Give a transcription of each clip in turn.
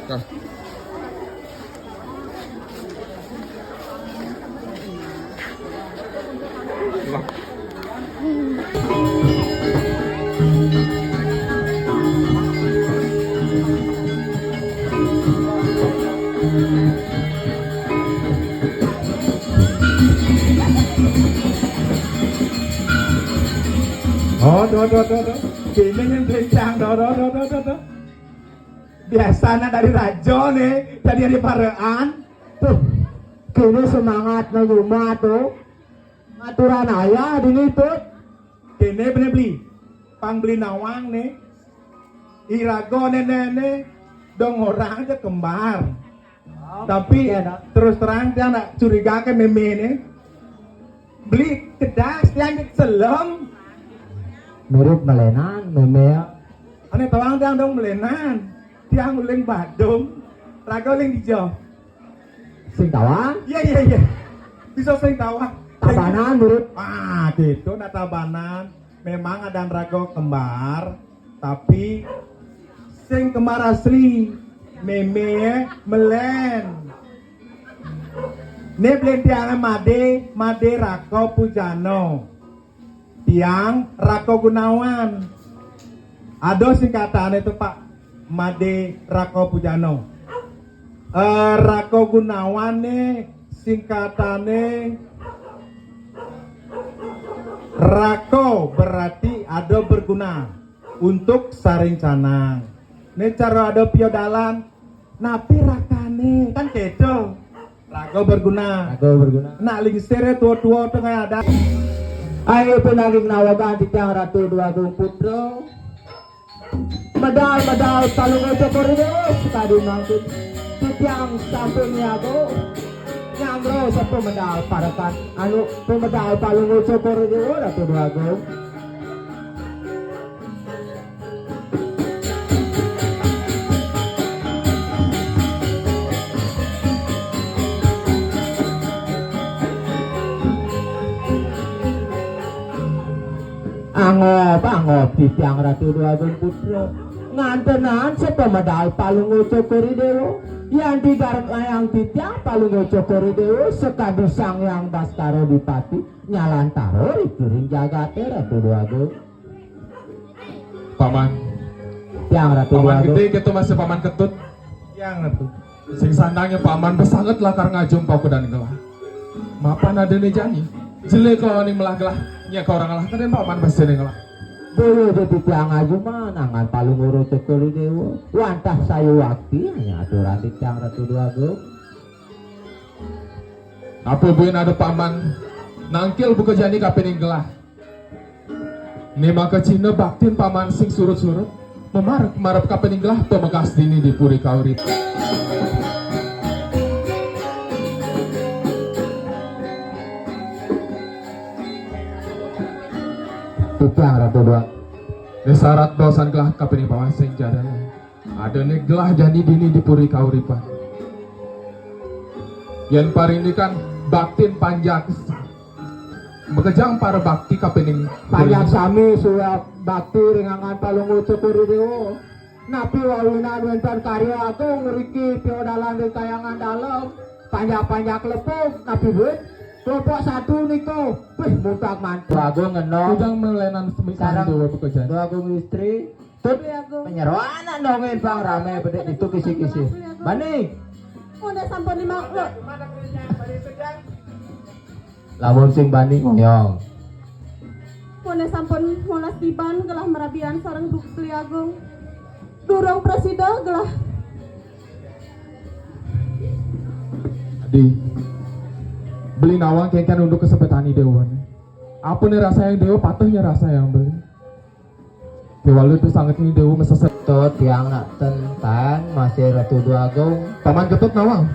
kah? Lah. Oh, gini yang kencang, biasanya dari rajo nih, dari parean. Tuh, kini semangat na rumah tuh. Aturan ayah dini tuh. Gini bener beli, pang beli nawang nih. Irago nenek dong orang aja kembar. Tapi terus terang dia nak curiga ke meme nih. Beli kedas yang selem. Mirip melenan, meme. Ane tawang dia dong melenan. Dia nguling badung. Rago ling hijau. Sing tawang, Iya. Bisa sing tawang. tabanan mirip. Ah, gitu natabanan. Memang ada rago kembar, tapi sing kembar asli meme melen. Ne blen tiang made Rako Pujano. Tiang Rako Gunawan. Ada singkatan itu Pak, Made Rako Pujano. Rako Gunawan nih singkatannya Rako berarti ada berguna untuk saring canang. Ini cara ada piodalan, napi rakane kan keco. Rako berguna. Nak lingsire tua-tua tengah ada. Ayo penaging nawagan di tiang Ratu Dua Agung Putra. Medal talung itu koridor tadi mangkin di tiang samping niago. Nyangro sa pemedal parakan anu pemedal talung itu koridor Ratu Dua Agung. Angop di tiang Ratu Dua Agung Putra ngantenan sa pemedal palungo cokori dewo yang digarap layang di tiang palungo cokori dewo sekadusang yang Baskaro Dipati nyalantaro ikiring jagate Ratu Dua Agung. Paman. Tiang Ratu Dua Paman Agung. gede gitu masih paman ketut. Yang itu. Sing sandangnya paman besanget lakar ngajum pau kedan gelah. Mapan ada nih jani. Jelek kalau nih melah gelah. Nya ke orang lah kan paman pasti nih gelah. Dewa jadi tiang ajuman angan palungo cokori dewo wantah sayu wakti hanya aturan di tiang Ratu Dua Agung. Apa buin ada paman nangkil buka jani kapening gelah. Ini maka Cina baktin paman sing surut-surut memarap kapening gelah pemegas dini di puri kaurit. Tiang Ratu Dua. Desarat dosan gelah kapening paman sing jadan. Ada nih gelah jani dini di puri kauripan. Yang parini kan baktin panjang bekejang para bakti kapening Panjang sami suya bakti ringangan palungo cokori dewo. Napi wawinan wentan karya agung ngeriki piodalan di kayangan dalam. Panjang lepuk napi buat. Kelompok satu niko, wih mutak mantu. Dua Agung ngenong. Kujang melenan semisal dewa bekejang. Dua Agung istri. Tut penyeroan nongin bang rame bedek itu kisi-kisi. Bani. Udah sampun 5 lo. Lamun sing bani ngoyong. Udah sampun molas diban gelah merabian sareng Bukti Agung. Durung presida gelah. Adi beli nawang kengkan untuk kesepetani dewa. Apa nih rasa yang dewa patuhnya rasa yang beli. Dewa lu itu sangat ini dewa meseset. Tut yang nak tentang masih Ratu Dua Agung. Paman ketut nawang.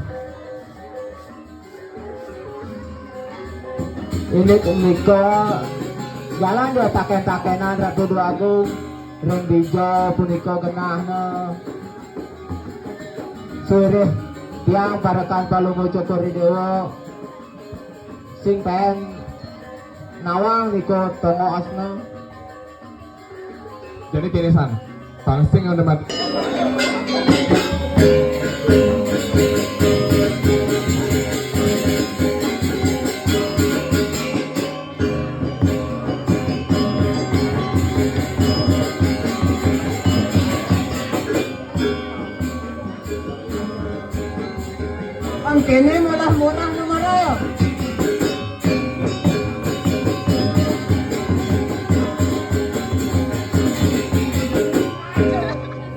Ini niko jalan dia taken-takenan Ratu Dua Agung. Ring dijo punika genahna. Surih tiang parakan palungo cokori dewa. Sing pen nawang niko tongo asna. Jadi kirisan pangsing yang udah mati. mangkene mudah-mudah nomoro.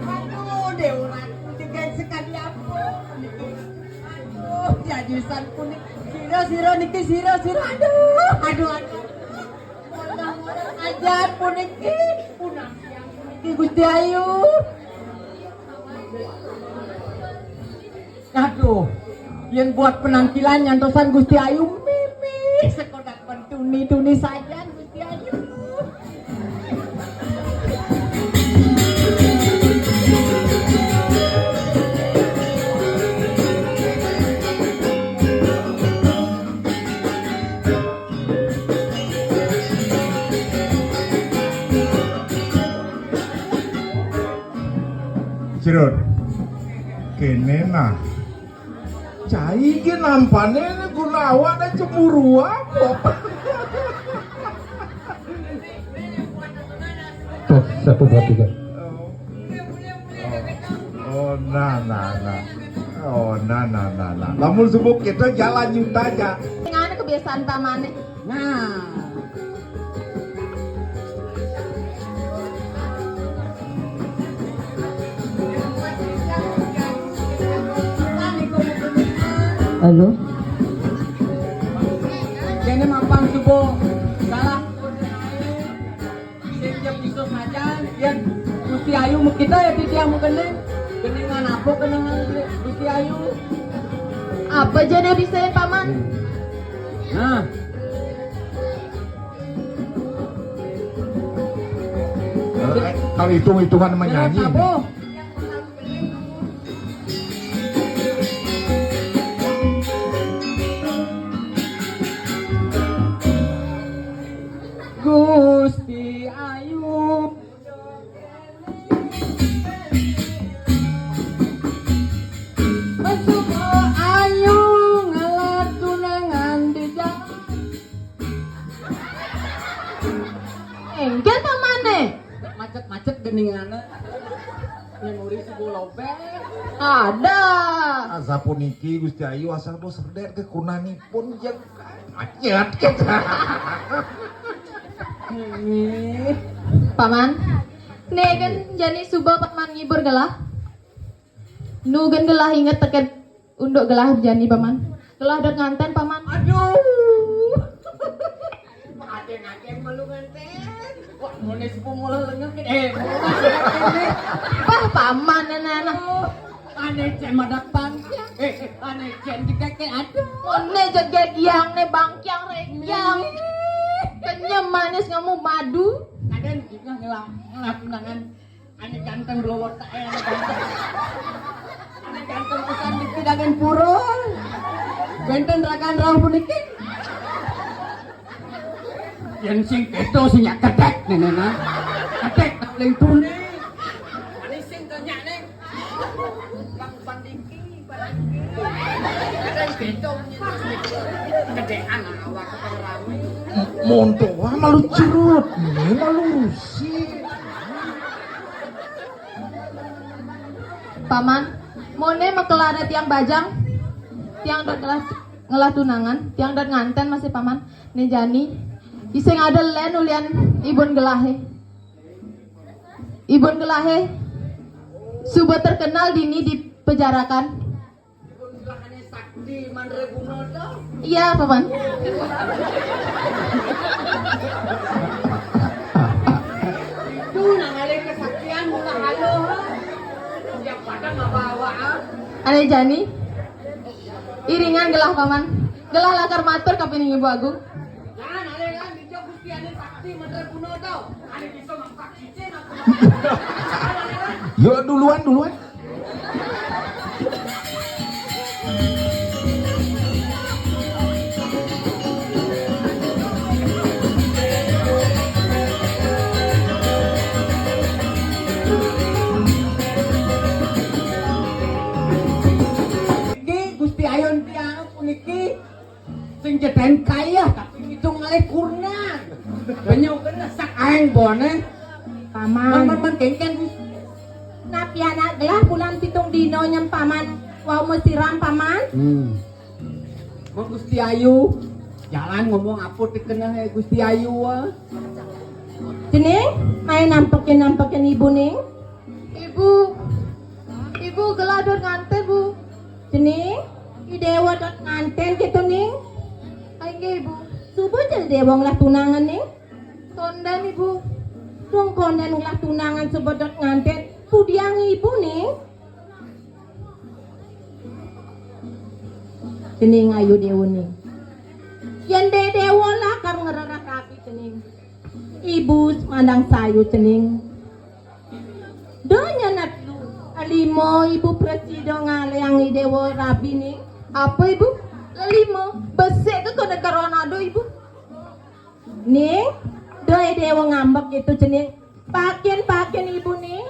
Aduh, deuran juga sekali apa? Aduh, jajusan kuning. Siro niki siro. Aduh. Mudah-mudah aja puniki. Punang yang puniki Gusti Ayu. Aduh, yang buat penampilan nyantosan Gusti Ayu mimi sekodak pentuni saja Gusti Ayu. Sirut. Kene nah. Cai ki nampane ne Gunawan dan cemburu apa? Tuh, 1, 2, 3. Oh, nah. Oh, nah. Lamun subuk kita jalan juta aja. Ngana kebiasaan pamane. Nah, halo. Kene mampang subuh kalah. Setiap iso saja yang Gusti Ayu kita ya titiang mukene. Geningan apa kenangan Gusti Ayu? Apa aja dia bisa ya paman? Nah, Kalau hitung-hitungan menyanyi. apa? Gusti Ayu. Suka Ayu ngalat tunangan di jalan. Engkel pamane. Macet geningana. Memori sebuah lobek. Ada. Asa puniki Gusti Ayu asal bos serdek ke kunanipun jeung macet kita. Paman. Negen jani suba paman ngibur gelah. Nugen gelah inget teket unduk gelah jani paman. Gelah dek nganten paman. Aduh. Aden malu nganten. Wah, mulai sepuh mulai lengah Wah paman nana. Aneh cen madak bangkyang. Aneh cen dikeke aduh. One joget yang ne bangkyang rekyang. Kenyam manis ngamu madu. Aden juga ngelak tunangan. Aneh ganteng blowot tak aneh ganteng. Aneh ganteng pesan di kidangan puro. Benten rakan rauh puniki. Yang sing keto sing yak ketek nenena. Ketek tak boleh tune. Aneh sing tanya neng. Bang bandingki barangki. Aden keto kedean awak keterami. Monto wah malu cirut. Ini malu rusi. Paman, mone mekelana tiang bajang, tiang dot ngelah tunangan, tiang dot nganten masih paman. Nih jani, iseng ada len ulian ibun gelahe. Ibun gelahe, sudah terkenal dini di pejarakan. Aneh sakti mandre bunodo. Iya paman. Tuh nangale kesaktian mula halo. Siap pada ngabawa. Ane jani, iringan gelah paman. Gelah lakar matur kapining ibu agung. Nah, nale kan dijak Gusti ane sakti mandre bunodo. Ane bisa mangsak cicen aku. Yuk duluan. Gusti Ayon tiang puniki sing jeden kaya tapi itu ngalih kurnan. Banyak kena sak aeng bone. Paman. Man kengken Napi anak gelah bulan pitung dino nyem paman. Wau mesiram paman. Mang Gusti Ayu. Jalan ngomong apa dikenal Gusti Ayu ah. Cening, main nampakin ibu ning. Ibu geladon nganten bu. Cening, i dewa dot nganten gitu ning. Aing ibu. Subuh jadi dewa ngelah tunangan ning. Tondan ibu. Tung konden ngelah tunangan subuh dot nganten. Pudiang ibu ning. Cening ayu dewa ning. Yan de dewa lah kar ngerarak kaki cening. Ibu mandang sayu cening. Donya nak alimo ibu presiden ngale yang idewo rabi nih. Apa ibu? Lelimo. Besek ke kena karonado ibu. Nih, doy dewo ngambek itu cening. Pakin ibu nih.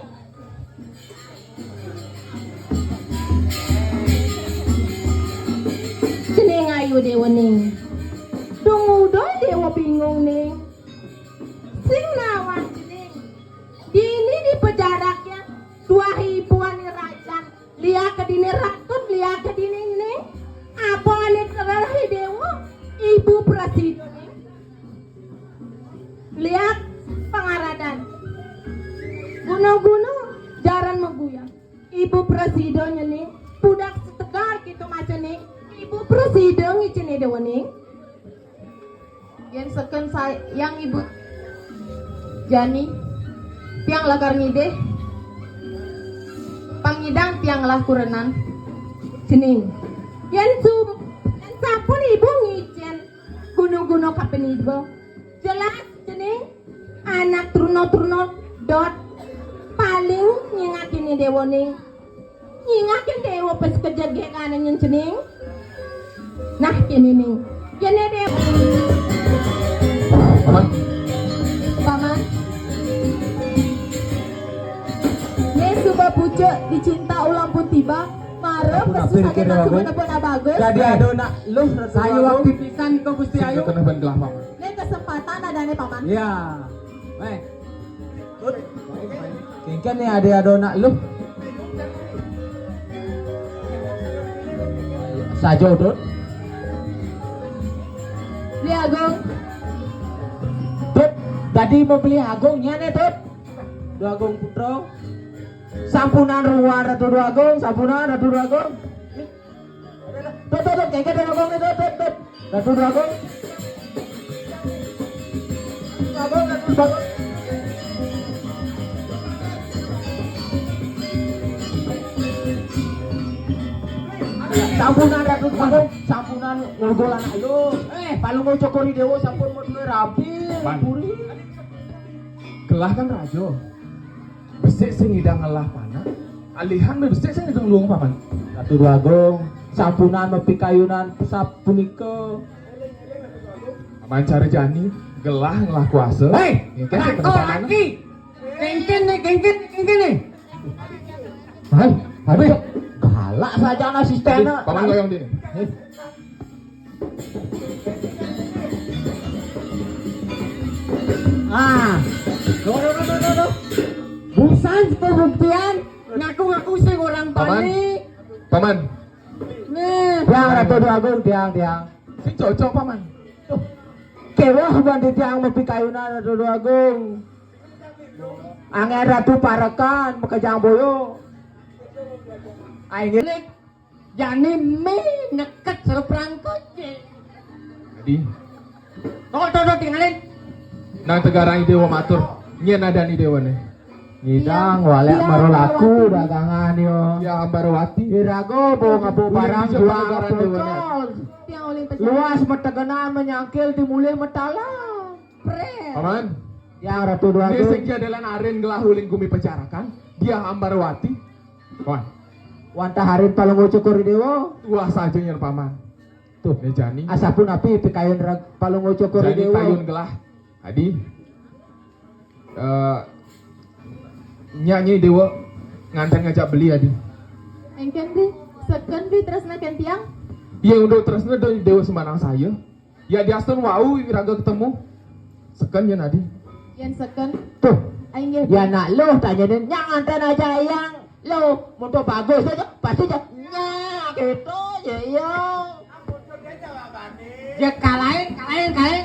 Cening ayu dewo nih. Dungu doy dewo bingung nih. Sing lawan cening. Dini di pejaraknya dua hibuan rajan. Lihat ke dini rakut, lihat ke dini ini. Apa ane kerana dewa ibu presiden nih. Lihat pengaradan. Gunung-gunung jaran meguyang. Ibu presidennya nih, budak setegar gitu macam nih. Ibu presiden ini dewa nih. Yang seken saya, yang ibu Jani, tiang lakar ngide, pangidang tiang lah kurenan. Cening. Yan sapun ibu ngicen gunung-gunung kapan ibu. Jelas cening anak turno dot paling nyingakin ni dewa ning. Nyingakin dewa pas kejagek kanan yang cening. Nah kini ning. Kini dewa. Paman, Paman, nih subah pucuk dicinta ulang pun tiba. Marah kesusahnya nak cuma pun bagus. Jadi ada nak lu sayu waktu pisan kau Gusti sing Ayu. kena ban gelah paman. Nih kesempatan ada nih paman. Iya. Weh. Tut. Kengken nih ada nak lu. Sajo tut. Beli agung. Tut. Tadi mau beli agungnya nih tut. Dua agung putro. Sampunan ruang Ratu Dua Agung, sampunan Ratu Dua Agung. Tut, kengken Dua Agung nih tut. Ratu Dua Agung. Ratu Dua Agung. Sampunan Ratu Dua Agung, sampunan ngurgolan ayo. Palungo cokori dewo sampun modul rapi. Pan. Puri. Gelah kan rajo. Besek sing ngidang ngelah pana. Alihan me besek sing ngidang luang paman. Ratu Dua Agung, sampunan mepi kayunan pesap punika. Paman cari jani, gelah ngelah kuasa. Hei, Ngengken sing kena paman. Kengken nih. Hai, habis. Galak saja asistennya. Paman goyong dia. No. Busan pembuktian. Ngaku sing orang Paman. panik. Paman, Nih. Tiang Ratu Dua Agung, tiang. sing cocok paman. Kewah bantu tiang mepi kayunan Ratu Dua Agung. Angin Ratu Parakan, Mekajang Boyo. Aing Jani me neket seperangkot. Jadi, Tuh tinggalin. nang tegarang dewa matur, nyen ada ni dewa nih. Ngidang walek marolaku dagangan yo. Ya Ambarwati. Irago bawa ngabu barang bisa jual barang pocol. Tiang ulin pejabat. Luas metegenan menyangkil dimulai metala. Pres. Paman, Yang Ratu Dua dia Agung. sing jadalan aren gelah huling gumi pecarakan, dia Ambarwati. Paman, Wanta harin palung cukur dewa. tua saja nyen paman. Tuh. Nih jani, Asapun api pikain palung cukur jani dewa. payun gelah. Adi, nyanyi dewa nganten ngajak beli adi. Engken di, seken di terus naken tiang. Iya udah terusnya dari dewa semanang saya. Ya di Aston wau iraga ketemu. Sekan ya nadi. Yang seken, Tuh. aing ge. Ya nak lo tanya den yang anten aja yang lo motor bagus aja pasti aja nyak gitu ya yang Ya kalahin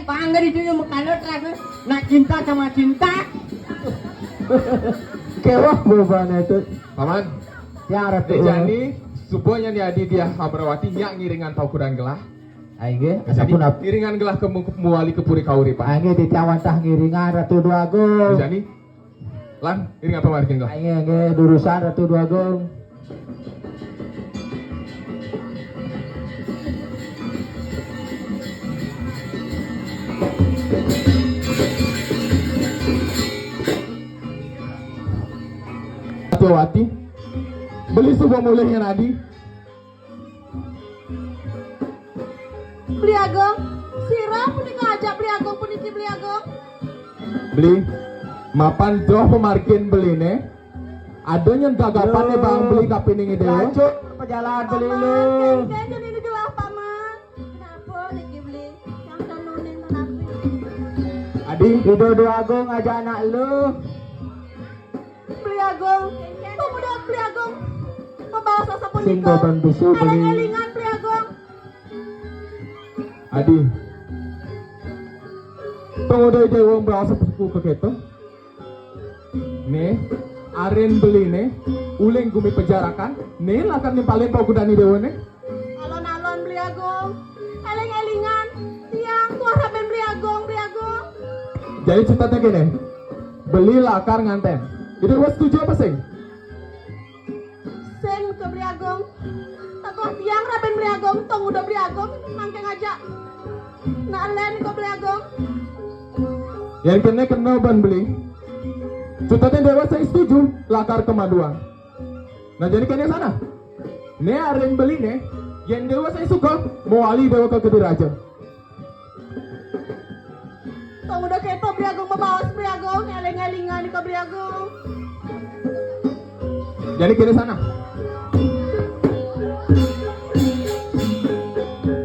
panggil itu yang makanan terakhir nak cinta sama cinta. Kewah beban itu. Paman, Yang ratu. Jani subuhnya nih adi dia Hamrawati nyak ngiringan tau kurang gelah. Aige, Jadi asapun apa? ngiringan gelah ke muali ke puri kauri pak. Aige di tiawan tah ngiringan Ratu Dua Agung. Jani, lan iringan pemargin gelah. Aige durusan Ratu Dua Agung. Hamrawati, beli sebuah mulainya nadi. Beli agong, sirah pun ngajak beli agong pun iki beli agong. Beli, mapan doh pemargin beli ne. Adanya gagapannya bang beli kapining ide. Lanjut perjalanan beli lu. Paman, jadi ini gelah paman. Kenapa niki beli? Yang tanunin menapi. Adi, Ridho Dua Agung ngajak anak lu. Beli agong, tunggu dong beli agong. Membawa sosok pun Sing beban bisu beli. Eling-elingan beli agong. Adi. Tunggu deh wong bawa sepupu ke keto. Nih, aren beli nih, uling gumi penjarakan. Nih lakan nimpalin pau kudani dewa nih. Alon-alon beli agong. Eling-elingan. Tiang tua raben beli agong, beli agong. Jadi ceritanya gini, beli lakar nganten. Itu gua setuju apa sih? Sing ke beli agong. Takoh tiang raben beli agong, tong udah beli agong, mangke ngajak. Nah len kok beli agong. Yang kena ban beli. Ceritanya dewa saya setuju lakar kemaduan. Nah jadi kena sana. Nih aren beli nih, yang dewa saya suka mau ali dewa ke Kediraja. Tong udah kepo beli agong membawa beli agong, eling-elingan kok beli agong. Jadi kena sana.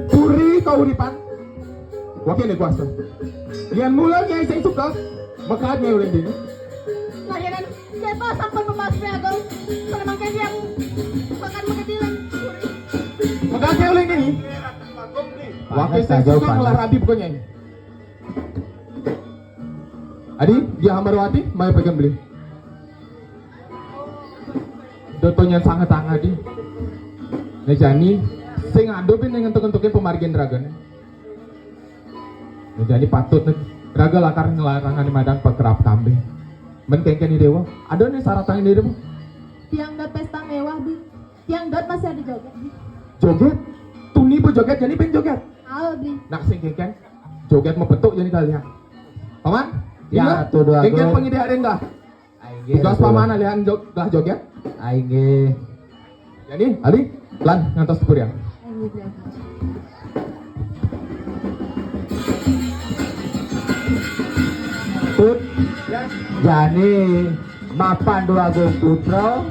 Puri kau uripan. Wakil nih kuasa. Yang mulanya saya suka, makanya ulang dini. Nah ya kan, kepo sampun membawa beli agong. Kalau mangke dia makan mengedilan. Makanya ulang dini. Wakil saya Jauh, suka panas. ngelah rabi pokoknya ini. Adi, dia Hamrawati, mau pegang beli. Dotonya sangat sangat di. Nejani, sing ngadopin dengan entuk-entukin pemargin dragon. Nejani patut nih. Raga lakar ngelarangan di madang pekerap kambing. Men kengken di dewa. Ada nih saratan di dewa. Tiang dot pesta mewah bi. Tiang dot masih ada joget bi. Joget. Tuni bu joget, jadi pengen joget. Al bi. Nak sing kengken. Joget mau bentuk jadi kalian. Paman? Ya, tuh dua Kengken gol. pengide hari enggak? Aige. Tugas paman alihan lah joget. Aige. Jadi, Ali, lan ngantos sepur ya. Ayo beli agong. Put. Jani mapan Dua Agung Putra